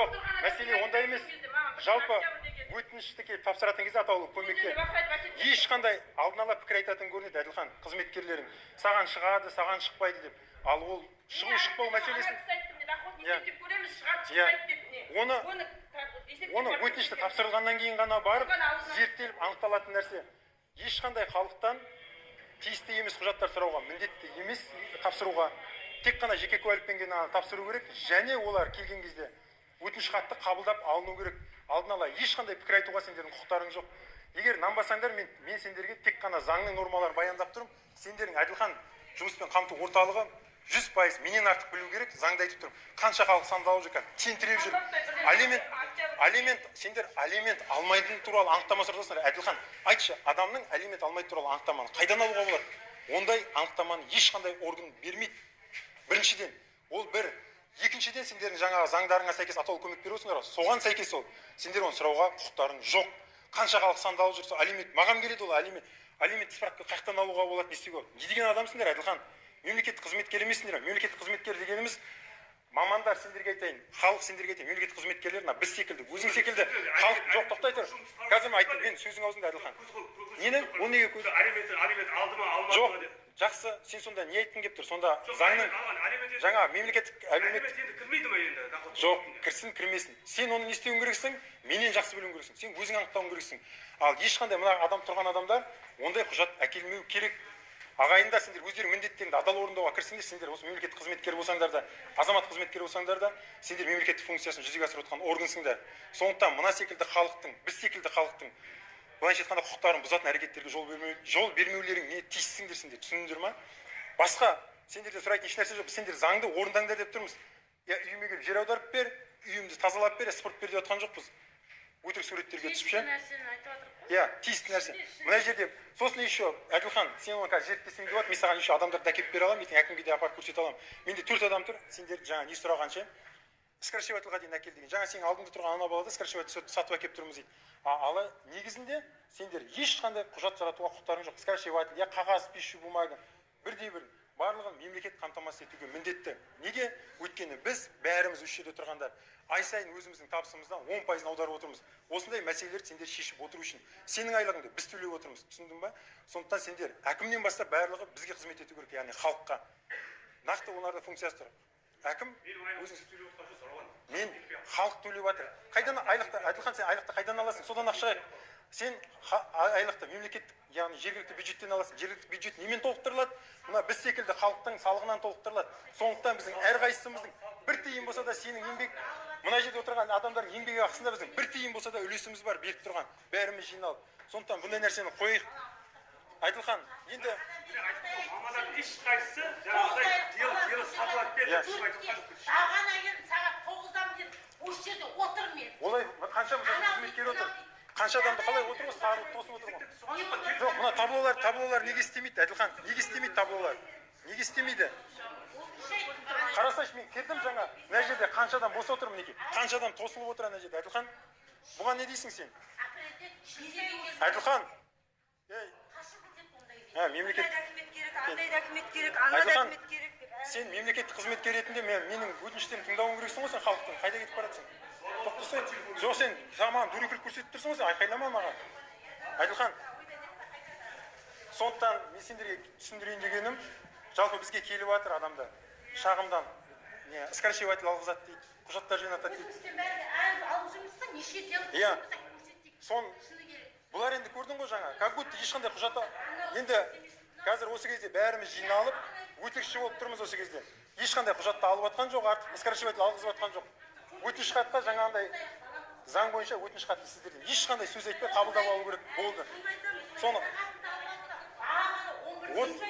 Жоқ, мәселе онда емес. Жалпы өтінішті келіп тапсыратын кезде атаулы көмекке ешқандай алдын ала пікір айтатын көрінеді Әділхан қызметкерлерің. Саған шығады, саған шықпайды деп. Ал ол шығу шықпау мәселесін. Оны өтінішті тапсырылғаннан кейін ғана барып, зерттеліп анықталатын нәрсе. Ешқандай халықтан тиісті емес құжаттар сұрауға міндетті емес тапсыруға. Тек қана жеке куәлікпен ғана тапсыру керек, және олар келген кезде өтініш хатты қабылдап алыну керек. Алдын ала ешқандай пікір айтуға сендердің құқықтарың жоқ. Егер нанбасаңдар, мен сендерге тек қана заңның нормаларын баяндап тұрмын. Сендердің Әділхан жұмыспен қамту орталығы 100% менен артық білу керек, заңды айтып тұрмын. Қанша халық сандалып жүр, тентіреп жүр. Сендер алимент алмайтын туралы анықтама сұрасыңдар. Әділхан, айтшы, адамның алимент алмайтын туралы анықтаманы қайдан алуға болады? Ондай анықтаманы ешқандай орган бермейді. Біріншіден, ол бір. Екіншіден, сендердің жаңағы заңдарыңа сәйкес атаулы көмек бересіңдер, соған сәйкес ол. Сендер оны сұрауға құқықтарың жоқ. Қанша халық сандалып жүр, алимент маған келеді ол алимент справка қайдан алуға болады, не істеуге? Не деген адамсыңдар, Әділхан? Мемлекеттік қызметкер емессіңдер. Мемлекеттік қызметкер дегеніміз мамандар, сендерге айтайын, халық сендерге айтайын, мемлекеттік қызметкерлер, біз секілді, өзің секілді халық жоқ, тоқтай тұр. Қазір айтып, мен сөзің аузында, Әділхан. Нені? Ол неге көз? Алимент алды ма, алмады ма? Жоқ, жақсы, сен сонда не айтқың келіп тұр? Сонда заңның жаңа мемлекеттік алимент енді кірмейді ма енді? Жоқ, кірсін, кірмесін. Сен оны не істеуің керексің? Менен жақсы білуің керексің. Сен өзің анықтауың керексің. Ал ешқандай мына адам тұрған адамдар ондай құжат әкелмеу керек. Ағайындар, сендер өздерің міндеттеріңді адал орындауға кірсіңдер. Сендер осы мемлекеттік қызметкер болсаңдар да, азамат қызметкер болсаңдар да, сендер мемлекеттік функциясын жүзеге асырып отырған органсыңдар. Сондықтан мына секілді халықтың, біз секілді халықтың былайша айтқанда құқықтарын бұзатын әрекеттерге жол бермеулерің не тиіссіңдер, сендер түсіндіңдер ма? Басқа сендерден сұрайтын еш нәрсе жоқ. Сендер заңды орындаңдар деп тұрмыз. Я үйіме келіп жер аударып бер, үйімді тазалап бер, спорт бер деп отқан жоқпыз. Өтірік суреттерге түсіп ше? Тиісті нәрсе. Мына жерде сосын еще Әділхан, сен оны қазір зерттесең деп мен саған еще адамдарды әкеліп бере аламын, ертең әкімге де апарып көрсете аламын. Менде 4 адам тұр, сендер жаңа не сұрағанша скоршевательға дейін әкел деген. Жаңа сенің алдыңда тұрған ана балада скоршеватель сатып әкеліп тұрмыз дейді. Ал негізінде сендер ешқандай құжат жаратуға құқықтарың жоқ. Скоршеватель, я қағаз, пишу бумага, бірдей-бір барлығын мемлекет қамтамасыз етуге міндетті. Неге? Өйткені біз бәріміз үш жерде тұрғандар ай сайын өзіміздің табысымыздан 10% аударып отырмыз. Осындай мәселелерді сендер шешіп отыру үшін сенің айлығыңды біз төлеп отырмыз. Түсіндің ба? Сондықтан сендер әкімнен бастап барлығы бізге қызмет ету керек, яғни халыққа. Нақты олардың функциясы тұр. Әкім мен халық төлеп жатыр. Қайдан айлықты? Әділхан, сен айлықты қайдан аласың? Содан ақша сен айлықты мемлекеттік, яғни жергілікті бюджеттен аласың. Жергілікті бюджет немен толықтырылады? Мына біз секілді халықтың салығынан толықтырылады. Сондықтан біздің әрқайсымыздың бір тиын болса да сенің еңбек, мына жерде отырған адамдардың еңбек ақысында біздің бір тиын болса да үлесіміз бар, беріп тұрған. Бәріміз жиналып. Сондықтан бұндай нәрсені қойық. Әділхан, енді мамадан ешқайсысы жаңағыдай дело сатылап берді. Саған айын сағат 9-дан бері осы жерде отыр мен. Олай қанша қызметкер отыр? Қанша адамды қалай отыр ғой, сарылып тосып отыр ғой. Жоқ, мына таблолар неге істемейді, Әділхан? Неге істемейді таблолар? Неге істемейді? Қарасайшы, мен кірдім жаңа, мына жерде қанша адам бос отыр мінекей. Қанша адам тосылып отыр ана жерде, Әділхан? Бұған не дейсің сен? Әділхан? Мемлекет сен мемлекеттік қызметкер ретінде менің өтініштерімді тыңдауың керексің ғой, сен халықтың қайда кетіп баратсың? Тоқтасаң, жоқ сен маған дөрекілік көрсетіп тұрсың ғой, сен айқайлама маған. Әділхан, сондықтан мен сендерге түсіндірейін дегенім, жалпы бізге келіп жатыр адамдар шағымдан скоршеватель алғызады дейді, құжаттар жинатады дейді. Бұлар енді көрдің ғой жаңа, как будто ешқандай құжаты. Енді қазір осы кезде бәріміз жиналып, өтірікші болып тұрмыз осы кезде. Ешқандай құжатты алып атқан жоқ, артық скоршеватель алғызып атқан жоқ. Өтініш хатқа жаңағындай заң бойынша өтініш хатты сіздерден ешқандай сөз айтпай қабылдап алу керек болды. Соны